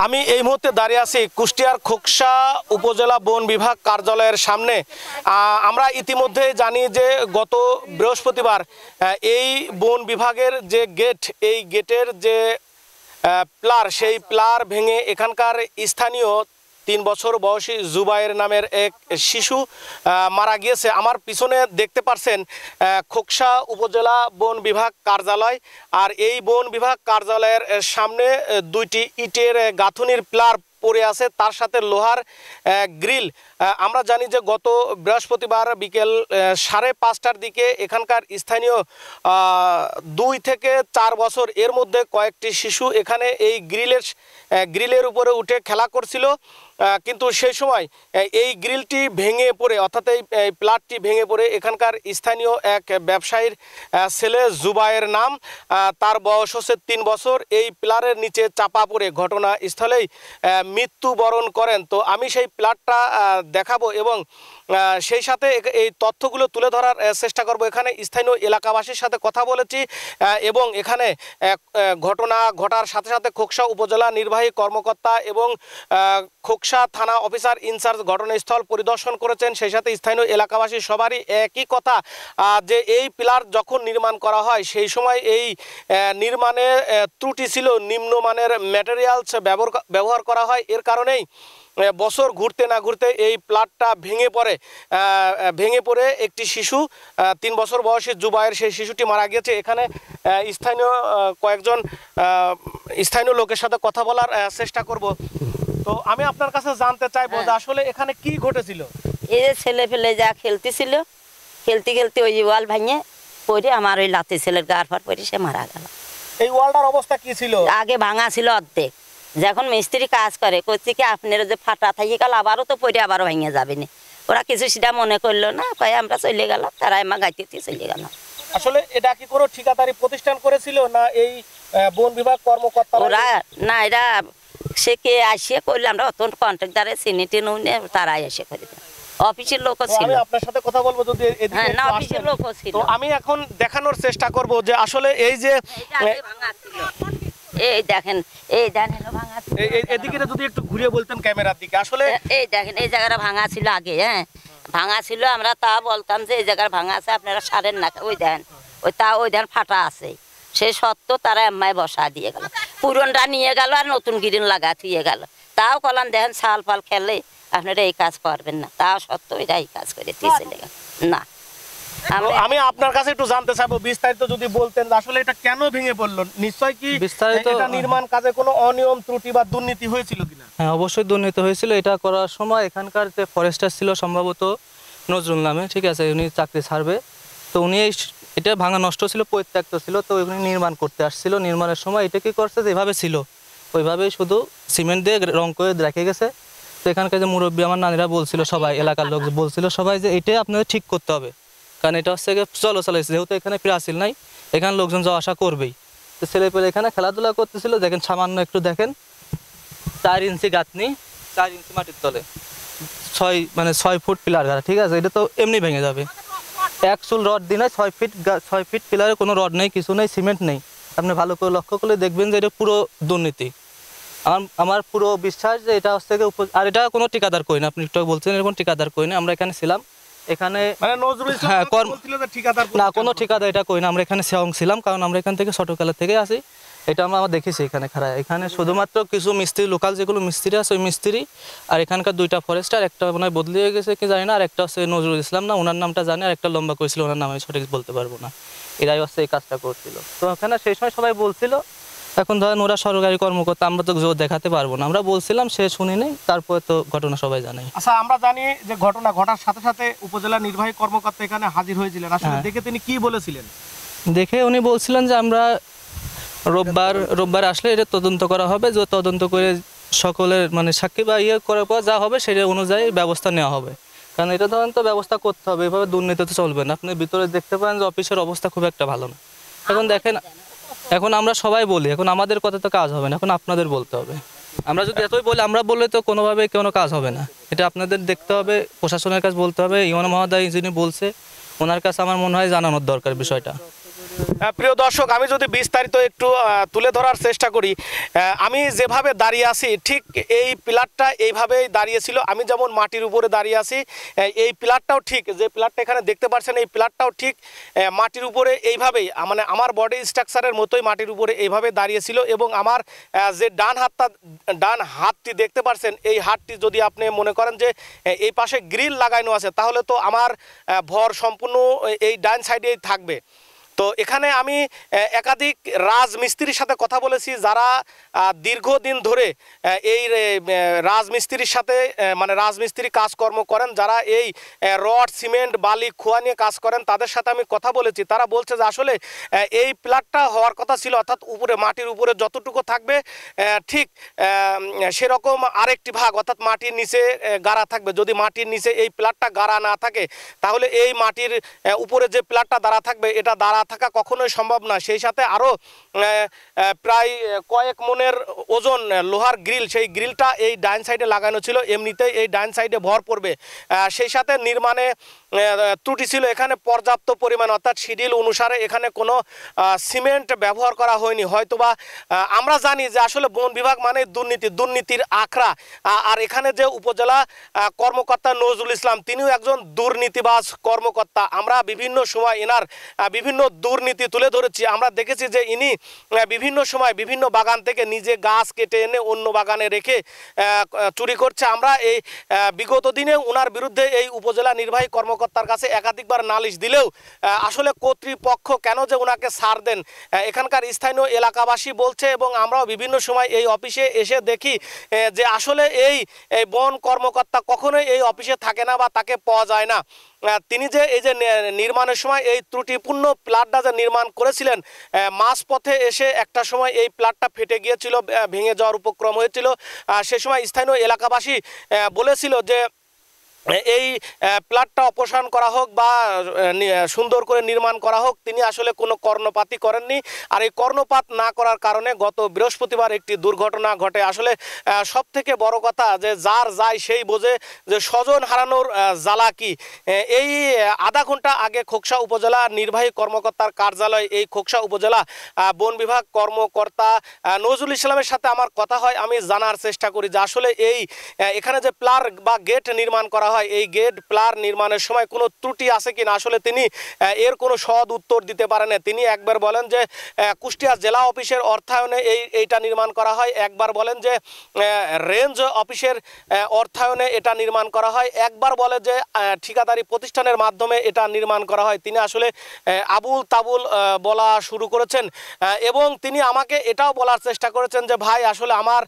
আমি এই মুহূর্তে দাঁড়িয়ে আছি কুষ্টিয়ার খোকসা উপজেলা বন বিভাগ কার্যালয়ের সামনে। আমরা ইতিমধ্যে জানি যে গত বৃহস্পতিবার এই বন বিভাগের যে গেট, এই গেটের যে প্লার, সেই প্লার ভেঙে এখানকার স্থানীয় 3 বছর বয়সী জুবায়ের নামের এক শিশু মারা গিয়েছে। আমার পিছনে দেখতে পাচ্ছেন খোকসা উপজেলা বন বিভাগ কার্যালয়, আর এই বন বিভাগ কার্যালয়ের সামনে 2টি ইটের গাঁথুনির প্লার পড়ে আছে, তার সাথে লোহার গ্রিল। আমরা জানি যে গত বৃহস্পতিবার বিকেল 5:30টার দিকে এখানকার স্থানীয় 2 থেকে 4 বছর এর মধ্যে কয়েকটি শিশু এখানে এই গ্রিলের উপরে উঠে খেলা করছিল, কিন্তু সেই সময় এই গ্রিলটি ভেঙে পড়ে, অর্থাৎ এই প্লাটটি ভেঙে পড়ে এখানকার স্থানীয় এক ব্যবসায়ীর ছেলে জুবায়ের নাম, তার বয়স হচ্ছে 3 বছর, এই প্লারের নিচে চাপা পড়ে ঘটনাস্থলেই মৃত্যুবরণ করেন। তো আমি সেই প্লাটটা দেখাবো এবং সেই সাথে এই তথ্যগুলো তুলে ধরার চেষ্টা করব। এখানে স্থানীয় এলাকাবাসীর সাথে কথা বলেছি এবং এখানে ঘটনা ঘটার সাথে সাথে খোকসা উপজেলা নির্বাহী কর্মকর্তা এবং খোকসা থানা অফিসার ইনচার্জ ঘটনাস্থল পরিদর্শন করেছেন। সেই সাথে স্থানীয় এলাকাবাসী সবারই একই কথা যে এই পিলার যখন নির্মাণ করা হয় সেই সময় এই নির্মাণে ত্রুটি ছিল, নিম্নমানের ম্যাটেরিয়ালস ব্যবহার করা হয়, এর কারণেই বছর ঘুরতে না ঘুরতে এই প্লাটটা ভেঙে পড়ে একটি শিশু 3 বছর বয়সী জুবায়ের, সেই শিশুটি মারা গিয়েছে। এখানে কয়েকজন স্থানীয় লোকের সাথে কথা বলার চেষ্টা করব। তো আমি আপনার কাছে জানতে চাইবো যে আসলে এখানে কি ঘটেছিল। এই যে ছেলে ফেলে যা খেলতেছিল, খেলতে খেলতে ওই ওয়াল ভাঙে পড়ে আমার ওই লাতি ছেলের গার ফার পড়ে সে মারা গেল। এই ওয়ালটার অবস্থা কি ছিল? আগে ভাঙা ছিল অর্ধেক, যখন মিস্ত্রি কাজ করে করছে কি আপনার যে ফাটা থাকি গেল আবারও তো পড়ে আবারও ভেঙে যাবে না, ওরা কিছু সেটা মনে করলো না, কয়ে আমরা চলে গেলাম, তারা আমার গাইতে চলে গেল। আসলে এটা কি কোনো ঠিকাদারি প্রতিষ্ঠান করেছিল না এই বন বিভাগ কর্মকর্তা? ওরা না, এরা সে কে আসিয়ে করলে, আমরা অত কন্ট্রাক্টারে সিনিটি নুনে তারাই এসে করে দেয়, অফিসের লোক ছিল। আমি আপনার সাথে কথা বলবো যদি হ্যাঁ, না অফিসের লোক ছিল। তো আমি এখন দেখানোর চেষ্টা করব যে আসলে এই যে এই দেখেন, এই দেখেন ভাঙা ছিল, এদিকে যদি একটু ঘুরিয়ে বলতেন ক্যামেরার দিকে। আসলে এই দেখেন এই জায়গাটা ভাঙা ছিল আগে, হ্যাঁ ভাঙা ছিল, আমরা তা বলতাম যে এই জায়গার ভাঙা আছে আপনারা সারেন না, ওই দেখেন ওই দেখেন ফাটা আছে, সে সত্ত্বেও তারা এম্মায় বসা দিয়ে গেল, পুরনটা নিয়ে গেল আর নতুন গ্রিল লাগা দিয়ে গেল। তাও কলাম দেখেন ছাল ফাল খেলে আপনারা এই কাজ করবেন না, তাও সত্ত্বেও এটা এই কাজ করে চলে গেল। না আমি আপনার কাছে একটু জানতে চাইবো বিস্তারিত যদি বলতেন আসলে এটা কেন ভেঙে পড়লো। নিশ্চয়ই কি এটা নির্মাণ কাজে কোনো অনিয়ম ত্রুটি বা দুর্নীতি হয়েছিল কিনা? হ্যাঁ, অবশ্যই দুর্নীতি হয়েছিল। এটা করার সময় এখানকার যে ফরেস্টার ছিল সম্ভবত নজরুল নামে, ঠিক আছে, উনি চাকরি ছাড়বে, তো উনি এটা ভাঙা নষ্ট ছিল, পরিত্যক্ত ছিল, তো উনি নির্মাণ করতে আসছিল। নির্মাণের সময় এটা কি করছে যেভাবে ছিল ওইভাবেই শুধু সিমেন্ট দিয়ে রং করে রেখে গেছে। তো এখানকার যে মুরব্বী আমার নানিরা বলছিল, সবাই এলাকার লোক বলছিল সবাই যে এটা আপনাদের ঠিক করতে হবে, কারণ এটা হচ্ছে চলাইছে, যেহেতু এখানে প্রাচীর নাই, এখানে লোকজন যাওয়া আসা করবেই। তো ছেলে পেলে এখানে খেলাধুলা করতেছিল, দেখেন সামান্য একটু দেখেন 4 ইঞ্চি গাঁথনি, 4 ইঞ্চি মাটির তলে 6 ফুট পিলার গাড়া, ঠিক আছে, এটা তো এমনি ভেঙে যাবে। এক চুল রড দিনে 6 ফিট পিলারে কোনো রড নেই, কিছু নেই, সিমেন্ট নেই। আপনি ভালো করে লক্ষ্য করলে দেখবেন যে এটা পুরো দুর্নীতি। আমার পুরো বিশ্বাস যে এটা হচ্ছে, আর এটা কোনো ঠিকাদার করি না, আপনি একটু বলছেন এরকম ঠিকাদার করি না, আমরা এখানে ছিলাম, এখানে না কোনো ঠিকাদার এটা করি না, আমরা এখানে ছিলাম, কারণ আমরা এখান থেকে ছোটকালের থেকে আসি, এটা আমরা দেখেছি এখানে খারাপ। এখানে শুধুমাত্র কিছু মিস্ত্রি, লোকাল যেগুলো মিস্ত্রি আছে ওই মিস্ত্রি, আর এখানকার 2টা ফরেস্টার, একটা মনে হয় বদলে গেছে কি জানি না, আর একটা হচ্ছে নজরুল ইসলাম না, ওনার নামটা জানি, আর একটা লম্বা করেছিল, ওনার নাম আমি সঠিক বলতে পারবো না, এরাই হচ্ছে এই কাজটা করছিল। তো ওখানে সেই সময় সবাই বলছিল, এখন ধরেন ওরা সরকারি কর্মকর্তা, আমরা তো জোর দেখাতে পারবো না, আমরা বলছিলাম, সে শুনিনি, তারপরে তো ঘটনা সবাই জানাই। আচ্ছা, আমরা জানি যে ঘটনা ঘটার সাথে সাথে উপজেলা নির্বাহী কর্মকর্তা এখানে হাজির হয়েছিলেন, আসলে দেখে তিনি কি বলেছিলেন? দেখে উনি বলছিলেন যে আমরা রোববার আসলে এটা তদন্ত করা হবে, যে তদন্ত করে সকলের মানে সাক্ষী বা করার পর যা হবে সেটা অনুযায়ী ব্যবস্থা নেওয়া হবে, কারণ এটা ধরেন তো ব্যবস্থা করতে হবে, এভাবে দুর্নীতি তো চলবে না। আপনি ভিতরে দেখতে পান যে অফিসের অবস্থা খুব একটা ভালো না। এখন দেখেন, এখন আমরা সবাই বলি, এখন আমাদের কথা তো কাজ হবে না, এখন আপনাদের বলতে হবে। আমরা যদি এতই বলি, আমরা বললে তো কোনোভাবে কোনো কাজ হবে না, এটা আপনাদের দেখতে হবে, প্রশাসনের কাছে বলতে হবে। ইমাম মহোদয় যিনি বলছে, ওনার কাছে আমার মনে হয় জানানোর দরকার বিষয়টা। প্রিয় দর্শক, আমি যদি বিস্তারিত একটু তুলে ধরার চেষ্টা করি, আমি যেভাবে দাঁড়িয়ে আছি ঠিক এই পিলারটা এইভাবেই দাঁড়িয়েছিল। আমি যেমন মাটির উপরে দাঁড়িয়ে আছি, এই পিলারটাও ঠিক, যে পিলারটা এখানে দেখতে পাচ্ছেন এই পিলারটাও ঠিক মাটির উপরে এইভাবেই, মানে আমার বডি স্ট্রাকচারের মতোই মাটির উপরে এইভাবে দাঁড়িয়েছিল। এবং আমার যে ডান হাতটি দেখতে পাচ্ছেন, এই হাতটি যদি আপনি মনে করেন যে এই পাশে গ্রিল লাগানো আছে, তাহলে তো আমার ভর সম্পূর্ণ এই ডান সাইডেই থাকবে। তো এখানে আমি একাধিক রাজমিস্ত্রির সাথে কথা বলেছি, যারা দীর্ঘদিন ধরে এই রাজমিস্ত্রির সাথে মানে রাজমিস্ত্রি কাজকর্ম করেন, যারা এই রড সিমেন্ট বালি খোয়া নিয়ে কাজ করেন, তাদের সাথে আমি কথা বলেছি। তারা বলছে যে আসলে এই প্লাটটা হওয়ার কথা ছিল, অর্থাৎ উপরে মাটির উপরে যতটুকু থাকবে ঠিক সেরকম আরেকটি ভাগ অর্থাৎ মাটির নিচে গাড়া থাকবে। যদি মাটির নিচে এই প্লাটটা গাড়া না থাকে, তাহলে এই মাটির উপরে যে প্লাটটা দাঁড়া থাকবে, এটা দাঁড়া থাকা কখনোই সম্ভব না। সেই সাথে আরও প্রায় কয়েক মনের ওজন লোহার গ্রিল, সেই গ্রিলটা এই ডাইন সাইডে লাগানো ছিল, এমনিতেই এই ডাইন সাইডে ভর পড়বে। সেই সাথে নির্মাণে ত্রুটি ছিল, এখানে পর্যাপ্ত পরিমাণ অর্থাৎ শিডিউল অনুসারে এখানে কোনো সিমেন্ট ব্যবহার করা হয়নি। হয়তোবা আমরা জানি যে আসলে বন বিভাগ মানে দুর্নীতির আখড়া। আর এখানে যে উপজেলা কর্মকর্তা নজরুল ইসলাম, তিনিও একজন দুর্নীতিবাজ কর্মকর্তা। আমরা বিভিন্ন সময় এনার বিভিন্ন দুর্নীতি তুলে ধরেছি। আমরা দেখেছি যে ইনি বিভিন্ন সময় বিভিন্ন বাগান থেকে নিজে গাছ কেটে এনে অন্য বাগানে রেখে চুরি করছে। আমরা এই বিগত দিনে ওনার বিরুদ্ধে এই উপজেলা নির্বাহী কর্মকর্তার কাছে একাধিকবার নালিশ দিলেও আসলে কর্তৃপক্ষ কেন যে ওনাকে ছাড় দেন, এখানকার স্থানীয় এলাকাবাসী বলছে। এবং আমরাও বিভিন্ন সময় এই অফিসে এসে দেখি যে আসলে এই বন কর্মকর্তা কখনোই এই অফিসে থাকে না বা তাকে পাওয়া যায় না। তিনি যে এই যে নির্মাণের সময় এই ত্রুটিপূর্ণ প্লাটটা যে নির্মাণ করেছিলেন, মাঝপথে এসে একটা সময় এই প্লাটটা ফেটে গিয়েছিল, ভেঙে যাওয়ার উপক্রম হয়েছিল। সে সময় স্থানীয় এলাকাবাসী বলেছিল যে এই প্লাটটা অপসারণ করা হোক বা সুন্দর করে নির্মাণ করা হোক। তিনি আসলে কোনো কর্ণপাতই করেননি। আর এই কর্ণপাত না করার কারণে গত বৃহস্পতিবার একটি দুর্ঘটনা ঘটে। আসলে সব থেকে বড় কথা যে যার যায় সেই বোঝে যে স্বজন হারানোর জ্বালা কি। এই আধা ঘন্টা আগে খোকসা উপজেলা নির্বাহী কর্মকর্তার কার্যালয়, এই খোকসা উপজেলা বন বিভাগ কর্মকর্তা নজরুল ইসলামের সাথে আমার কথা হয়। আমি জানার চেষ্টা করি যে আসলে এখানে যে প্লার বা গেট নির্মাণ করা হয়, এই গেট প্লার নির্মাণের সময় কোনো ত্রুটি আছে কিনা। আসলে তিনি এর কোনো সৎ উত্তর দিতে পারেন না। তিনি একবার বলেন যে কুষ্টিয়া জেলা অফিসের অর্থায়নে এইটা নির্মাণ করা হয়, একবার বলেন যে রেঞ্জ অফিসের অর্থায়নে এটা নির্মাণ করা হয়, একবার বলে যে ঠিকাদারি প্রতিষ্ঠানের মাধ্যমে এটা নির্মাণ করা হয়। তিনি আসলে আবুল তাবুল বলা শুরু করেছেন। এবং তিনি আমাকে এটাও বলার চেষ্টা করেছেন যে ভাই আসলে আমার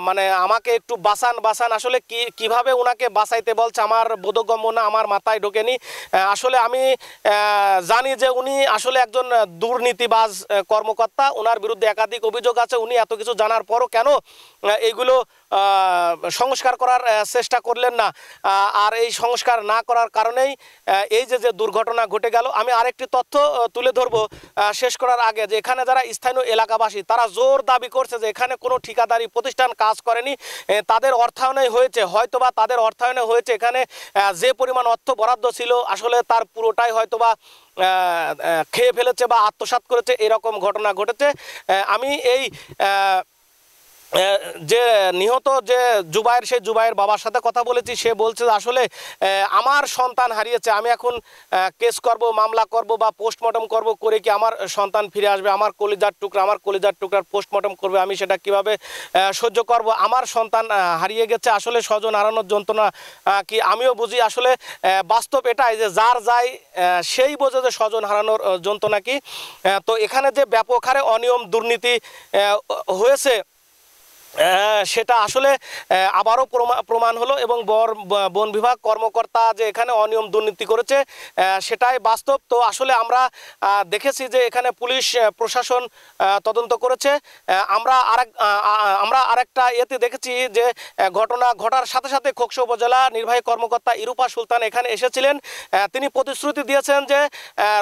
মানে আমাকে একটু বাঁচান। আসলে কিভাবে ওনাকে বাঁচাইতে বলছে আমার বোধগম্য না, আমার মাথায় ঢোকেনি। আসলে আমি জানি যে উনি আসলে একজন দুর্নীতিবাজ কর্মকর্তা, ওনার বিরুদ্ধে একাধিক অভিযোগ আছে। উনি এত কিছু জানার পরও কেন এইগুলো সংস্কার করার চেষ্টা করলেন না। আর এই সংস্কার না করার কারণেই এই যে দুর্ঘটনা ঘটে গেল। আমি আরেকটি তথ্য তুলে ধরবো শেষ করার আগে, যে এখানে যারা স্থানীয় এলাকাবাসী তারা জোর দাবি করছে যে এখানে কোনো ঠিকাদারি প্রতিষ্ঠান কাজ করেনি, তাদের অর্থায়নে হয়েছে। হয়তোবা তাদের অর্থায়নে হয়েছে, এখানে যে পরিমাণ অর্থ বরাদ্দ ছিল আসলে তার পুরোটাই হয়তোবা খেয়ে ফেলেছে বা আত্মসাৎ করেছে, এরকম ঘটনা ঘটেছে। আমি এই যে নিহত যে জুবাইর, সেই জুবাইর বাবার সাথে কথা বলেছি। সে বলছে আসলে আমার সন্তান হারিয়েছে, আমি এখন কেস করব, মামলা করব বা পোস্টমর্টম করব, করে কি আমার সন্তান ফিরে আসবে? আমার কলিজার টুকরার পোস্টমর্টম করবে, আমি সেটা কিভাবে সহ্য করব? আমার সন্তান হারিয়ে গেছে। আসলে স্বজন হারানোর যন্ত্রণা কি আমিও বুঝি। আসলে বাস্তব এটাই যে যার যায় সেই বোঝে যে স্বজন হারানোর যন্ত্রণা কি। তো এখানে যে ব্যাপক হারে অনিয়ম দুর্নীতি হয়েছে সেটা আসলে আবারও প্রমাণ হলো। এবং বন বিভাগ কর্মকর্তা যে এখানে অনিয়ম দুর্নীতি করেছে সেটাই বাস্তব। তো আসলে আমরা দেখেছি যে এখানে পুলিশ প্রশাসন তদন্ত করেছে। আমরা আরেকটা এতে দেখেছি যে ঘটনা ঘটার সাথে সাথে খোকসা উপজেলা নির্বাহী কর্মকর্তা ইরুপা সুলতান এখানে এসেছিলেন। তিনি প্রতিশ্রুতি দিয়েছেন যে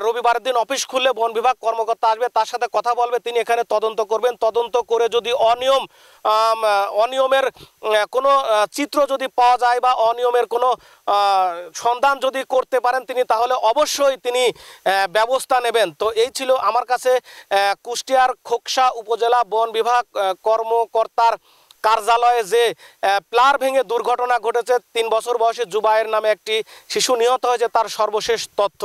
রবিবারের দিন অফিস খুললে বন বিভাগ কর্মকর্তা আসবে, তার সাথে কথা বলবে, তিনি এখানে তদন্ত করবেন। তদন্ত করে যদি অনিয়ম অনিয়মের কোনো চিত্র যদি পাওয়া যায় বা অনিয়মের কোনো সন্ধান যদি করতে পারেন তিনি, তাহলে অবশ্যই তিনি ব্যবস্থা নেবেন। তো এই ছিল আমার কাছে কুষ্টিয়ার খোকসা উপজেলা বন বিভাগ কর্মকর্তার কার্যালয়ে যে প্লার ভেঙে দুর্ঘটনা ঘটেছে, 3 বছর বয়সী জুবায়ের নামে একটি শিশু নিহত হয়েছে, তার সর্বশেষ তথ্য।